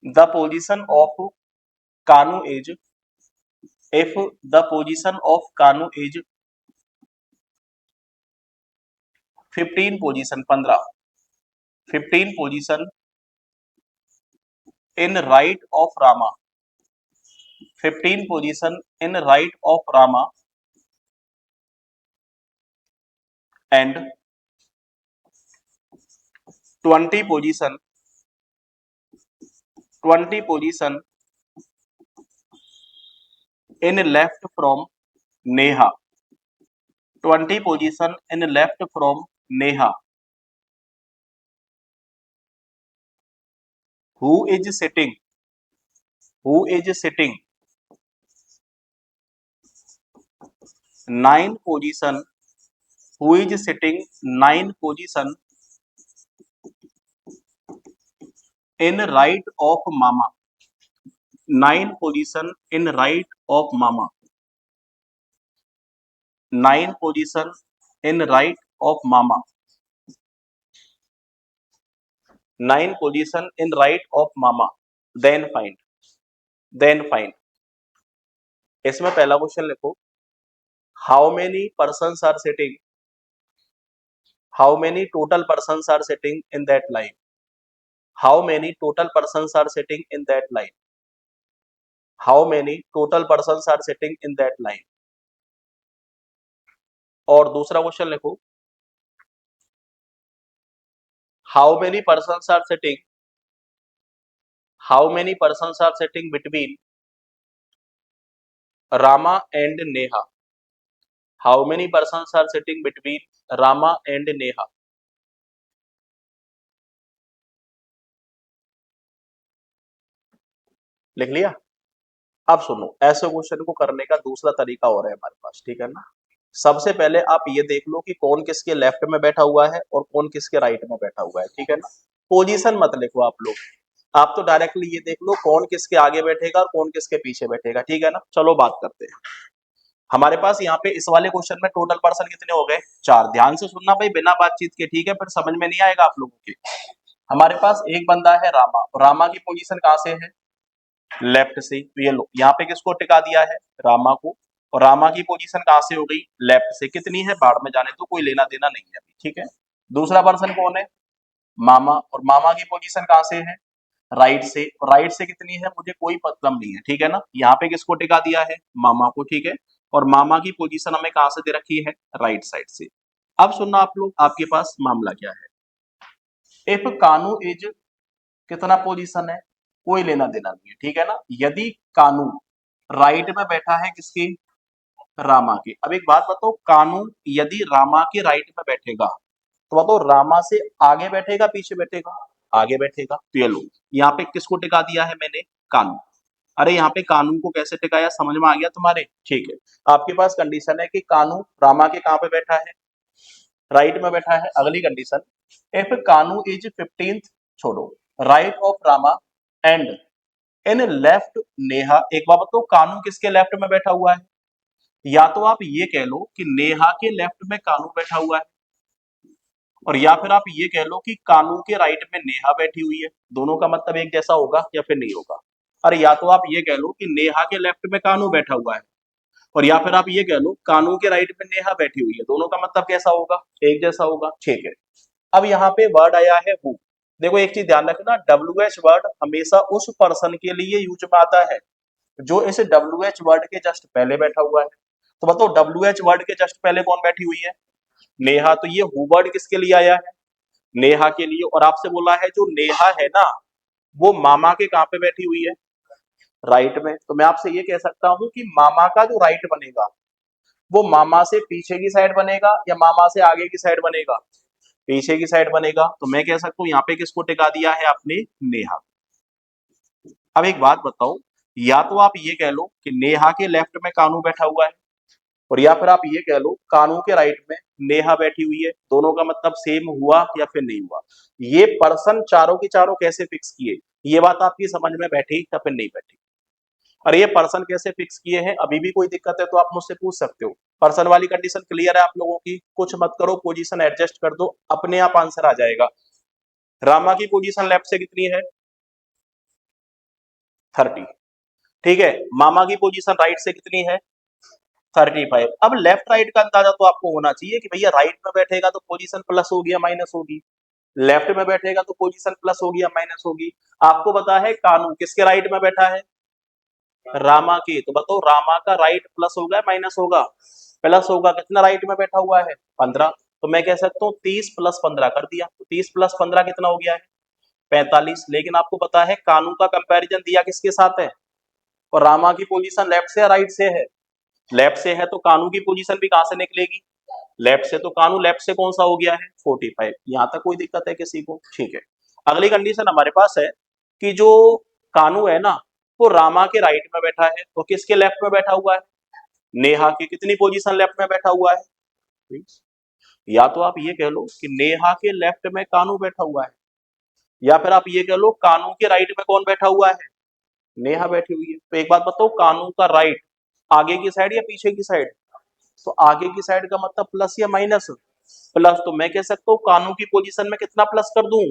the position of Kanu is, if the position of Kanu is 15 position, 15 position in right of Rama, 15 position in right of Rama, and 20 position, 20 position in left from Neha, 20 position in left from Neha, who is sitting, who is sitting 9 position, who is sitting 9 position in right of Mama, 9 position in right of Mama, 9 position in right of Mama, 9 position in right of Mama, then find, then find. इसमें पहला क्वेश्चन लिखो, how many persons are sitting, how many total persons are sitting in that line, how many total persons are sitting in that line, how many total persons are sitting in that line. और दूसरा क्वेश्चन लिखो, how many persons are sitting, how many persons are sitting between Rama and Neha, how many persons are sitting between Rama and Neha. लिख लिया. अब सुनो, ऐसे क्वेश्चन को करने का दूसरा तरीका और है हमारे पास, ठीक है ना. सबसे पहले आप ये देख लो कि कौन किसके लेफ्ट में बैठा हुआ है और कौन किसके राइट में बैठा हुआ है, ठीक है ना. पोजीशन मत लिखो आप लोग, आप तो डायरेक्टली ये देख लो कौन किसके आगे बैठेगा और कौन किसके पीछे बैठेगा, ठीक है ना. चलो बात करते हैं. हमारे पास यहाँ पे इस वाले क्वेश्चन में टोटल पर्सन कितने हो गए, 4. ध्यान से सुनना भाई, बिना बातचीत के, ठीक है, फिर समझ में नहीं आएगा आप लोगों के. हमारे पास एक बंदा है रामा, रामा की पोजीशन कहाँ से है, लेफ्ट से. तो ये लो, यहाँ पे किसको टिका दिया है, रामा को. और रामा की पोजीशन कहाँ से हो गई, लेफ्ट से. कितनी है, बाढ़ में जाने तो, कोई लेना देना नहीं है अभी, ठीक है. दूसरा पर्सन कौन है, मामा. और मामा की पोजीशन कहाँ से है, राइट से. राइट से कितनी है, मुझे कोई मतलब नहीं है, ठीक है ना. यहाँ पे किसको टिका दिया है, मामा को, ठीक है. और मामा की पोजीशन हमें कहाँ से दे रखी है, राइट साइड से. अब सुनना आप लोग, आपके पास मामला क्या है. इफ कानू इज, कितना पोजीशन है, कोई लेना देना नहीं है, ठीक है ना. यदि कानू राइट में बैठा है किसकी, रामा के. अब एक बात बताओ, कानू यदि रामा के राइट में बैठेगा तो बताओ रामा से आगे बैठेगा पीछे बैठेगा, आगे बैठेगा. तो ये लो, यहाँ पे किसको टिका दिया है मैंने, कानू. अरे यहाँ पे कानू को कैसे टिकाया, समझ में आ गया तुम्हारे, ठीक है. आपके पास कंडीशन है कि कानू रामा के कहाँ पे बैठा है, राइट में बैठा है. अगली condition, if Kanu is 15th, छोड़ो, right of Rama and in left Neha. एक बार बताओ, कानू किसके लेफ्ट में बैठा हुआ है, या तो आप ये कह लो कि नेहा के लेफ्ट में कानू बैठा हुआ है, और या फिर आप ये कह लो कि कानू के राइट में नेहा बैठी हुई है. दोनों का मतलब एक जैसा होगा या फिर नहीं होगा. अरे या तो आप ये कह लो कि नेहा के लेफ्ट में कानू बैठा हुआ है, और या फिर आप ये कह लो कानू के राइट में नेहा बैठी हुई है. दोनों का मतलब कैसा होगा, एक जैसा होगा, ठीक है. अब यहाँ पे वर्ड आया है हु. देखो एक चीज ध्यान रखना, WH वर्ड हमेशा उस पर्सन के लिए यूज में आता है जो इस WH वर्ड के जस्ट पहले बैठा हुआ है. तो बताओ WH वर्ड के जस्ट पहले कौन बैठी हुई है, नेहा. तो ये हु वर्ड किसके लिए आया है, नेहा के लिए. और आपसे बोला है जो नेहा है ना, वो मामा के कहाँ पे बैठी हुई है, राइट में. तो मैं आपसे ये कह सकता हूं कि मामा का जो राइट बनेगा वो मामा से पीछे की साइड बनेगा या मामा से आगे की साइड बनेगा, पीछे की साइड बनेगा. तो मैं कह सकता हूं यहाँ पे किसको टिका दिया है आपने, नेहा. अब एक बात बताओ, या तो आप ये कह लो कि नेहा के लेफ्ट में कानू बैठा हुआ है, और या फिर आप ये कह लो कानू के राइट में नेहा बैठी हुई है। दोनों का मतलब सेम हुआ या फिर नहीं हुआ। ये पर्सन चारों की चारों कैसे फिक्स किए, ये बात आपकी समझ में बैठी या फिर नहीं बैठी? और ये पर्सन कैसे फिक्स किए हैं, अभी भी कोई दिक्कत है तो आप मुझसे पूछ सकते हो। पर्सन वाली कंडीशन क्लियर है आप लोगों की? कुछ मत करो, पोजीशन एडजस्ट कर दो, अपने आप आंसर आ जाएगा। रामा की पोजीशन लेफ्ट से कितनी है? 30। ठीक है, मामा की पोजीशन राइट से कितनी है? 35। अब लेफ्ट राइट का अंदाजा तो आपको होना चाहिए कि भैया राइट में बैठेगा तो पोजीशन प्लस होगी या माइनस होगी, लेफ्ट में बैठेगा तो पोजीशन प्लस होगी या माइनस होगी। आपको पता है कानू किसके राइट में बैठा है? रामा की। तो बताओ रामा का राइट प्लस होगा या माइनस होगा? प्लस होगा। कितना राइट में बैठा हुआ है? 15। तो मैं कह सकता हूँ 30 प्लस 15 कर दिया, तो 30 प्लस 15 कितना हो गया है? 45। लेकिन आपको पता है कानू का कंपैरिजन दिया किसके साथ है, और रामा की पोजीशन लेफ्ट से या राइट से है? लेफ्ट से है, तो कानू की पोजीशन भी कहां से निकलेगी? लेफ्ट से। तो कानू लेफ्ट से कौन सा हो गया है? 45। यहां तक कोई दिक्कत है किसी को? ठीक है। अगली कंडीशन हमारे पास है कि जो कानू है ना, वो रामा के राइट में बैठा है, तो किसके लेफ्ट में बैठा हुआ है? नेहा की कितनी पोजीशन लेफ्ट में बैठा हुआ है? या तो आप ये कह लो कि नेहा के लेफ्ट में कानू बैठा हुआ है, या फिर आप ये कह लो कानू के राइट में कौन बैठा हुआ है? नेहा बैठी हुई है। तो एक बात बताओ, कानू का राइट आगे की साइड या पीछे की साइड? तो आगे की साइड का मतलब प्लस या माइनस? प्लस। तो मैं कह सकता हूँ कानू की पोजीशन में कितना प्लस कर दूं?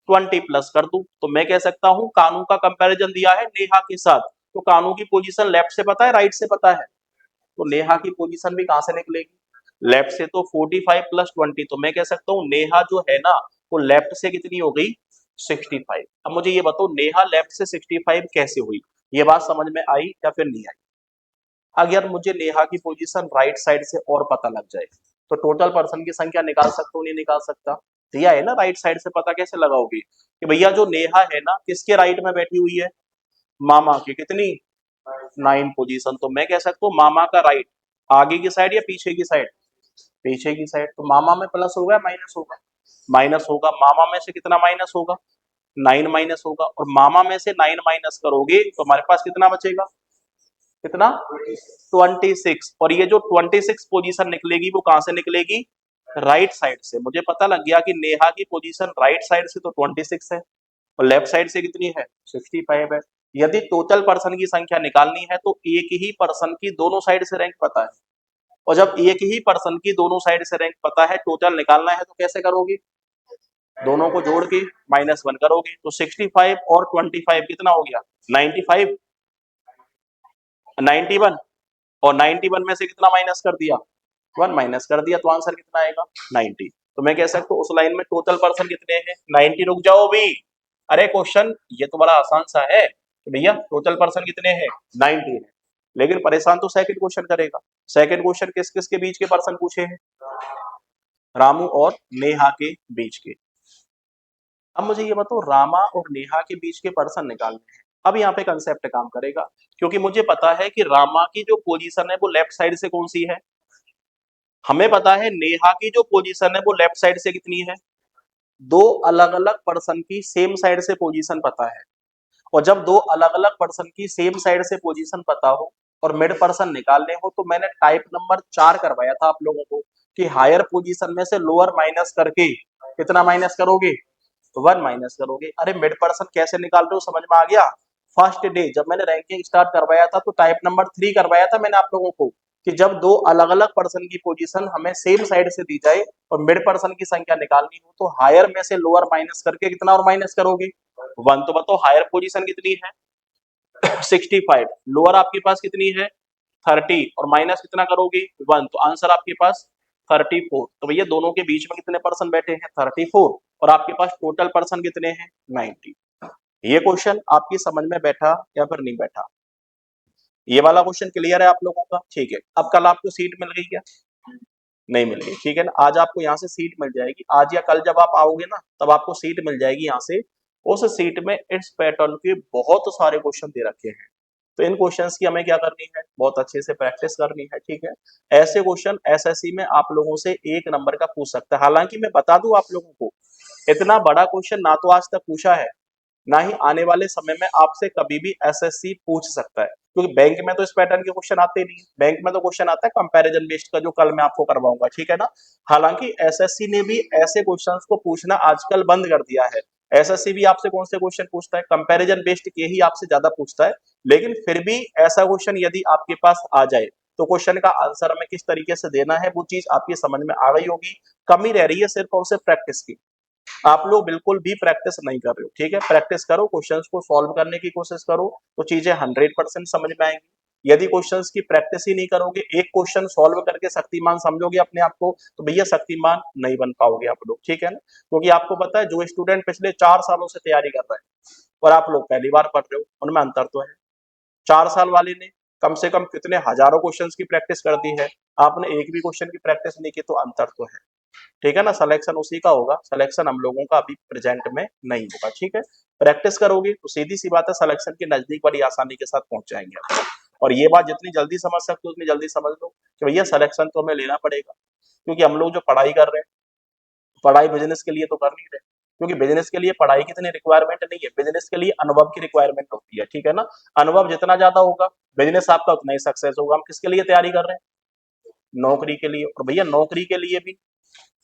20 प्लस कर दूं। तो मैं कह सकता हूँ कानू का कंपैरिजन दिया है नेहा के साथ, तो कानू की पोजीशन लेफ्ट से पता है राइट से पता है? तो नेहा की पोजीशन भी कहां से निकलेगी? लेफ्ट से। तो 45 प्लस 20, तो मैं कह सकता हूँ नेहा जो है ना, वो लेफ्ट से कितनी हो गई? 65। अब मुझे ये बताओ नेहा लेफ्ट से 65 कैसे हुई, ये बात समझ में आई या फिर नहीं आई? अगर मुझे नेहा की पोजीशन राइट साइड से और पता लग जाए तो टोटल पर्सन की संख्या निकाल सकता हूँ नहीं निकाल सकता? दिया है ना राइट साइड से, पता कैसे लगाओगे कि भैया जो नेहा है ना किसके राइट में बैठी हुई है? मामा की। कितनी? 9 पोजीशन। तो मैं कह सकता हूँ मामा का राइट आगे की साइड या पीछे की साइड? पीछे की साइड। तो मामा में प्लस होगा या माइनस होगा? माइनस होगा। मामा में से कितना माइनस होगा? 9 माइनस होगा। और मामा में से 9 माइनस करोगे तो हमारे पास कितना बचेगा? कितना? 26। और ये जो 26 पोजीशन निकलेगी वो कहां से निकलेगी? राइट साइड से। मुझे पता लग गया कि नेहा की पोजीशन राइट साइड से तो 26 है, और लेफ्ट साइड से कितनी है? 65 है। यदि टोटल पर्सन की संख्या निकालनी है तो एक ही पर्सन की दोनों साइड से रैंक पता है, और जब एक ही पर्सन की दोनों साइड से रैंक पता है, टोटल निकालना है तो कैसे करोगे? दोनों को जोड़ के -1 करोगे। तो 65 और 25 कितना हो गया? 95। 91। और 91 में से कितना माइनस कर दिया? 1 माइनस कर दिया। तो आंसर कितना आएगा? 90। तो मैं कह सकता हूँ उस लाइन में टोटल पर्सन कितने हैं? 90। रुक जाओ भी, अरे क्वेश्चन ये तो बड़ा आसान सा है कि भैया टोटल पर्सन कितने हैं? 90 है। लेकिन परेशान तो सेकंड क्वेश्चन करेगा। सेकंड क्वेश्चन किस किस के बीच के पर्सन पूछे हैं? रामू और नेहा के बीच के। अब मुझे ये बताओ रामा और नेहा के बीच के पर्सन निकालने हैं। अब यहाँ पे कंसेप्ट काम करेगा, क्योंकि मुझे पता है कि रामा की जो पोजीशन है वो लेफ्ट साइड से कौन सी है, हमें पता है नेहा की जो पोजीशन है वो लेफ्ट साइड से कितनी है। दो अलग अलग पर्सन की सेम साइड से पोजीशन पता है, और जब दो अलग अलग पर्सन की सेम साइड से पोजीशन पता हो और मिड पर्सन निकालने हो, तो मैंने टाइप नंबर 4 करवाया था आप लोगों को कि हायर पोजीशन में से लोअर माइनस करके कितना माइनस करोगे? 1 माइनस करोगे। अरे मिड पर्सन कैसे निकाल रहे हो समझ में आ गया? फर्स्ट डे जब मैंने रैंकिंग स्टार्ट करवाया था तो टाइप नंबर 3 करवाया था मैंने आप लोगों को कि जब दो अलग अलग पर्सन की पोजीशन हमें सेम साइड से दी जाए और मिड पर्सन की संख्या निकालनी हो, तो हायर में से लोअर माइनस करके कितना और माइनस करोगे? 1। तो बताओ हायर पोजीशन कितनी है? 65। लोअर आपके पास कितनी है? 30। और माइनस कितना करोगे? 1। तो आंसर आपके पास 34। तो भैया दोनों के बीच में कितने पर्सन बैठे हैं? 34। और आपके पास टोटल पर्सन कितने हैं? 90। ये क्वेश्चन आपकी समझ में बैठा या फिर नहीं बैठा? ये वाला क्वेश्चन क्लियर है आप लोगों का? ठीक है। अब कल आपको सीट मिल गई क्या? नहीं मिल गई, ठीक है ना। आज आपको यहाँ से सीट मिल जाएगी, आज या कल जब आप आओगे ना तब आपको सीट मिल जाएगी यहाँ से। उस सीट में इस पैटर्न के बहुत सारे क्वेश्चन दे रखे हैं, तो इन क्वेश्चंस की हमें क्या करनी है? बहुत अच्छे से प्रैक्टिस करनी है, ठीक है। ऐसे क्वेश्चन एसएससी में आप लोगों से 1 नंबर का पूछ सकता है। हालांकि मैं बता दूं आप लोगों को, इतना बड़ा क्वेश्चन ना तो आज तक पूछा है ना ही आने वाले समय में आपसे कभी भी एसएससी पूछ सकता है, क्योंकि बैंक में तो इस पैटर्न के क्वेश्चन आते नहीं है। बैंक में तो क्वेश्चन आता है कंपैरिजन बेस्ड का, जो कल मैं आपको करवाऊंगा, ठीक है ना। हालांकि एसएससी ने भी ऐसे क्वेश्चंस को पूछना आजकल बंद कर दिया है। एसएससी भी आपसे कौन से क्वेश्चन पूछता है, कंपैरिजन बेस्ड के ही आपसे ज्यादा पूछता है। लेकिन फिर भी ऐसा क्वेश्चन यदि आपके पास आ जाए तो क्वेश्चन का आंसर हमें किस तरीके से देना है वो चीज आपकी समझ में आ गई होगी। कमी रह रही है सिर्फ और सिर्फ प्रैक्टिस की। आप लोग बिल्कुल भी प्रैक्टिस नहीं कर रहे हो, ठीक है। प्रैक्टिस करो, क्वेश्चंस को सॉल्व करने की कोशिश करो, तो चीजें 100% समझ में आएंगी। यदि क्वेश्चंस की प्रैक्टिस ही नहीं करोगे, एक क्वेश्चन सॉल्व करके शक्तिमान समझोगे अपने आप को, तो भैया शक्तिमान नहीं बन पाओगे आप लोग, ठीक है ना। क्योंकि आपको पता है जो स्टूडेंट पिछले 4 सालों से तैयारी कर रहे हैं और आप लोग पहली बार पढ़ रहे हो, उनमें अंतर तो है। 4 साल वाले ने कम से कम कितने हजारों क्वेश्चंस की प्रैक्टिस कर दी है, आपने एक भी क्वेश्चन की प्रैक्टिस नहीं की, तो अंतर तो है, ठीक है ना। सिलेक्शन उसी का होगा, सिलेक्शन हम लोगों का अभी प्रेजेंट में नहीं होगा, ठीक है। प्रैक्टिस करोगे तो सीधी सी बात है, सिलेक्शन के नजदीक बड़ी आसानी के साथ पहुंच जाएंगे आप। और ये बात जितनी जल्दी समझ सकते हो उतनी जल्दी समझ लो कि भैया सिलेक्शन तो हमें लेना पड़ेगा, क्योंकि हम लोग जो पढ़ाई कर रहे हैं, पढ़ाई बिजनेस के लिए तो कर नहीं रहे। क्योंकि बिजनेस के लिए पढ़ाई की इतनी रिक्वायरमेंट नहीं है, बिजनेस के लिए अनुभव की रिक्वायरमेंट होती है, ठीक है ना। अनुभव जितना ज्यादा होगा, बिजनेस आपका उतना ही सक्सेस होगा। हम किसके लिए तैयारी कर रहे हैं, नौकरी के लिए। और भैया नौकरी के लिए भी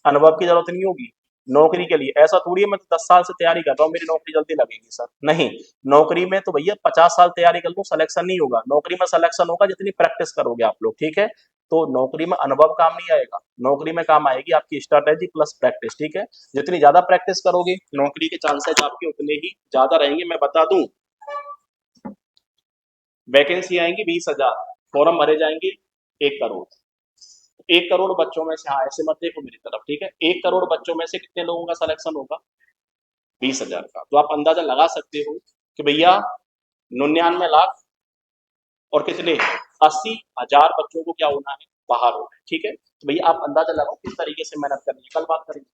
अनुभव की जरूरत नहीं होगी। नौकरी के लिए ऐसा थोड़ी है मैं तो 10 साल से तैयारी कर रहा हूँ मेरी नौकरी जल्दी लगेगी सर, नहीं। नौकरी में तो भैया 50 साल तैयारी कर लो, सिलेक्शन नहीं होगा। नौकरी में सिलेक्शन होगा जितनी प्रैक्टिस करोगे आप लोग, ठीक है। तो नौकरी में अनुभव काम नहीं आएगा, नौकरी में काम आएगी आपकी स्ट्रैटेजी प्लस प्रैक्टिस, ठीक है। जितनी ज्यादा प्रैक्टिस करोगे, नौकरी के चांसेस आपके उतने ही ज्यादा रहेंगे। मैं बता दूं, वैकेंसी आएंगी 20,000, फॉर्म भरे जाएंगे 1 करोड़। 1 करोड़ बच्चों में से, हाँ ऐसे मत देखो मेरी तरफ, ठीक है। 1 करोड़ बच्चों में से कितने लोगों का सिलेक्शन होगा, 20,000 का। तो आप अंदाजा लगा सकते हो कि भैया 99 लाख और कितने 80,000 बच्चों को क्या होना है, बाहर होना है, ठीक है। तो भैया आप अंदाजा लगाओ किस तरीके से मेहनत करनी है, कल बात करेंगे।